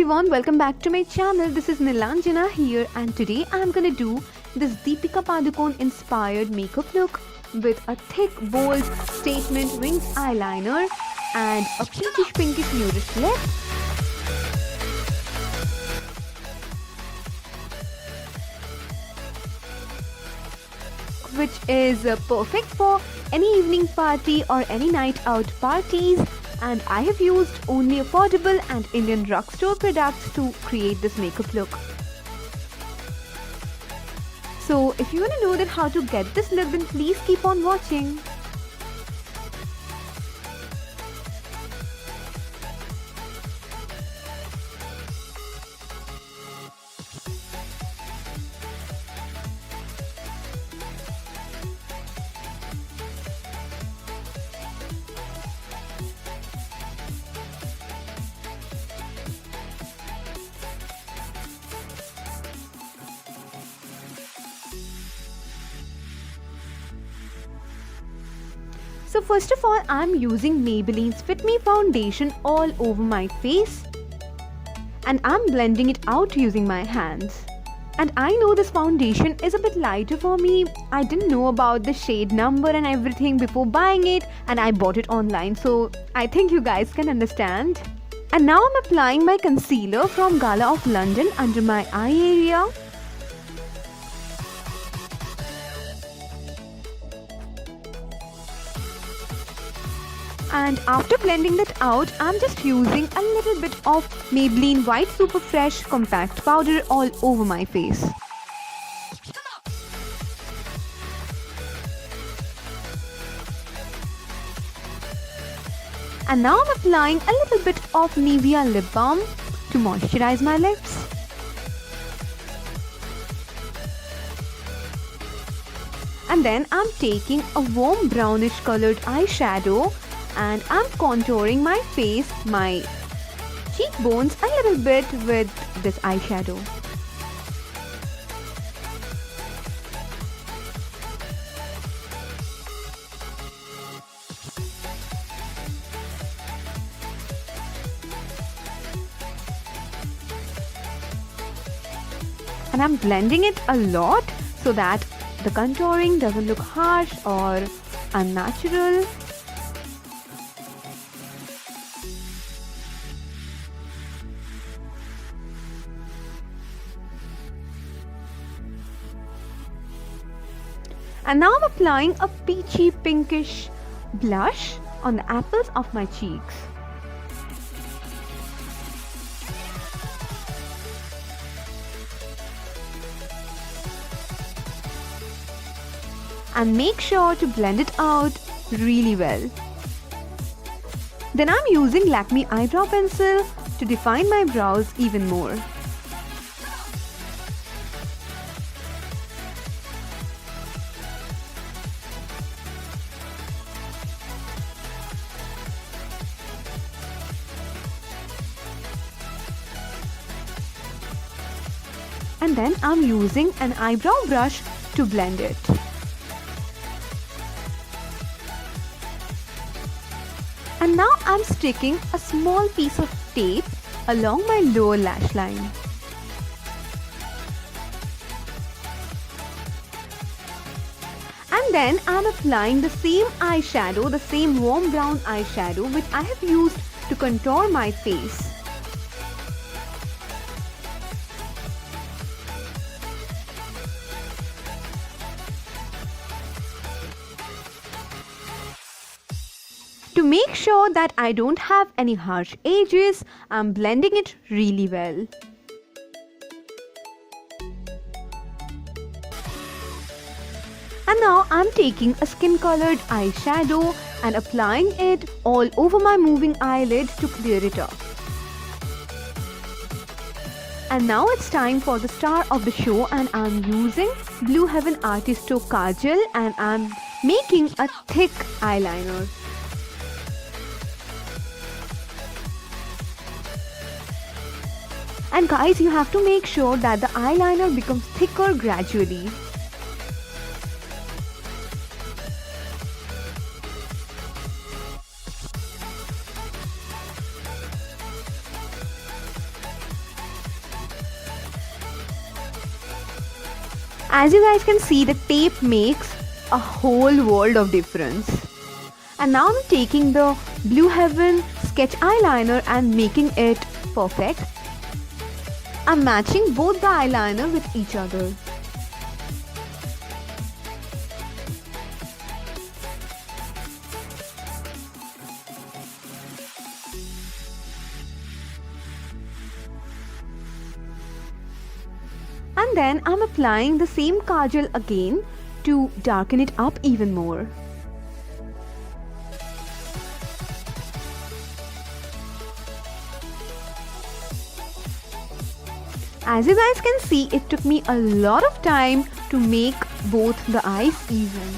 everyone, welcome back to my channel. This is Nilanjana here and today I am gonna do this Deepika Padukone inspired makeup look with a thick bold statement winged eyeliner and a peachish pinkish nudist lip. Which is perfect for any evening party or any night out parties, and I have used only affordable and Indian drugstore products to create this makeup look. So if you want to know that how to get this look, then please keep on watching. So first of all, I'm using Maybelline's Fit Me foundation all over my face and I'm blending it out using my hands. And I know this foundation is a bit lighter for me. I didn't know about the shade number and everything before buying it, and I bought it online, so I think you guys can understand. And now I'm applying my concealer from Gala of London under my eye area. And after blending that out, I'm just using a little bit of Maybelline White Super Fresh Compact Powder all over my face. And now I'm applying a little bit of Nivea Lip Balm to moisturize my lips. And then I'm taking a warm brownish colored eyeshadow and I'm contouring my face, my cheekbones a little bit with this eyeshadow. And I'm blending it a lot so that the contouring doesn't look harsh or unnatural. And now I'm applying a peachy pinkish blush on the apples of my cheeks. And make sure to blend it out really well. Then I'm using Lakme eyebrow pencil to define my brows even more. And then I'm using an eyebrow brush to blend it. And now I'm sticking a small piece of tape along my lower lash line. And then I'm applying the same eyeshadow, the same warm brown eyeshadow which I have used to contour my face. To make sure that I don't have any harsh edges, I'm blending it really well. And now I'm taking a skin colored eyeshadow and applying it all over my moving eyelid to clear it up. And now it's time for the star of the show, and I'm using Blue Heaven Artisto Kajal and I'm making a thick eyeliner. And guys, you have to make sure that the eyeliner becomes thicker gradually. As you guys can see, the tape makes a whole world of difference. And now I'm taking the Blue Heaven sketch eyeliner and making it perfect. I'm matching both the eyeliner with each other. And then I'm applying the same kajal again to darken it up even more. As you guys can see, it took me a lot of time to make both the eyes even.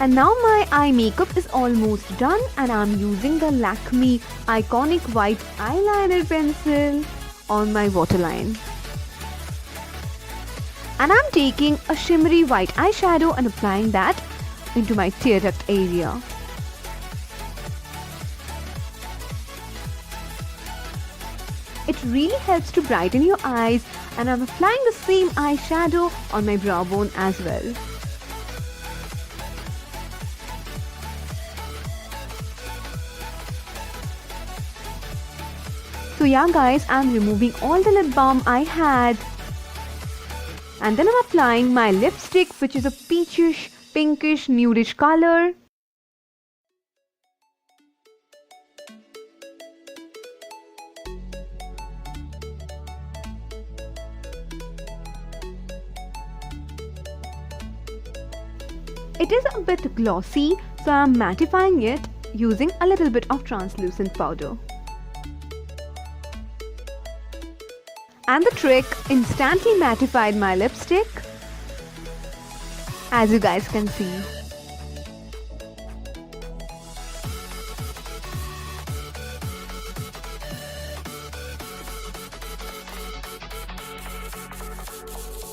And now my eye makeup is almost done, and I'm using the Lakme Iconic White Eyeliner Pencil on my waterline. And I'm taking a shimmery white eyeshadow and applying that into my tear duct area. It really helps to brighten your eyes, and I'm applying the same eyeshadow on my brow bone as well. So yeah guys, I'm removing all the lip balm I had. And then I'm applying my lipstick, which is a peachish, pinkish, nudish color. It is a bit glossy, so I'm mattifying it using a little bit of translucent powder. And the trick instantly mattified my lipstick, as you guys can see.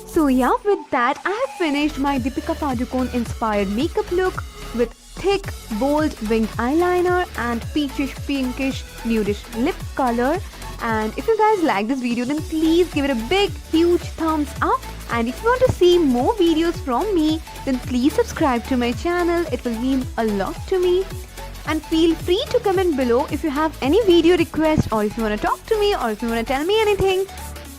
So yeah, with that I have finished my Deepika Padukone inspired makeup look with thick, bold winged eyeliner and peachish, pinkish, nudish lip color. And if you guys like this video, then please give it a big huge thumbs up, and if you want to see more videos from me, then please subscribe to my channel. It will mean a lot to me. And feel free to comment below if you have any video request, or if you want to talk to me, or if you want to tell me anything.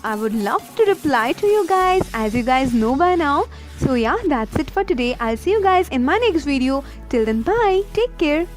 I would love to reply to you guys, as you guys know by now. So yeah, that's it for today. I'll see you guys in my next video. Till then, bye, take care.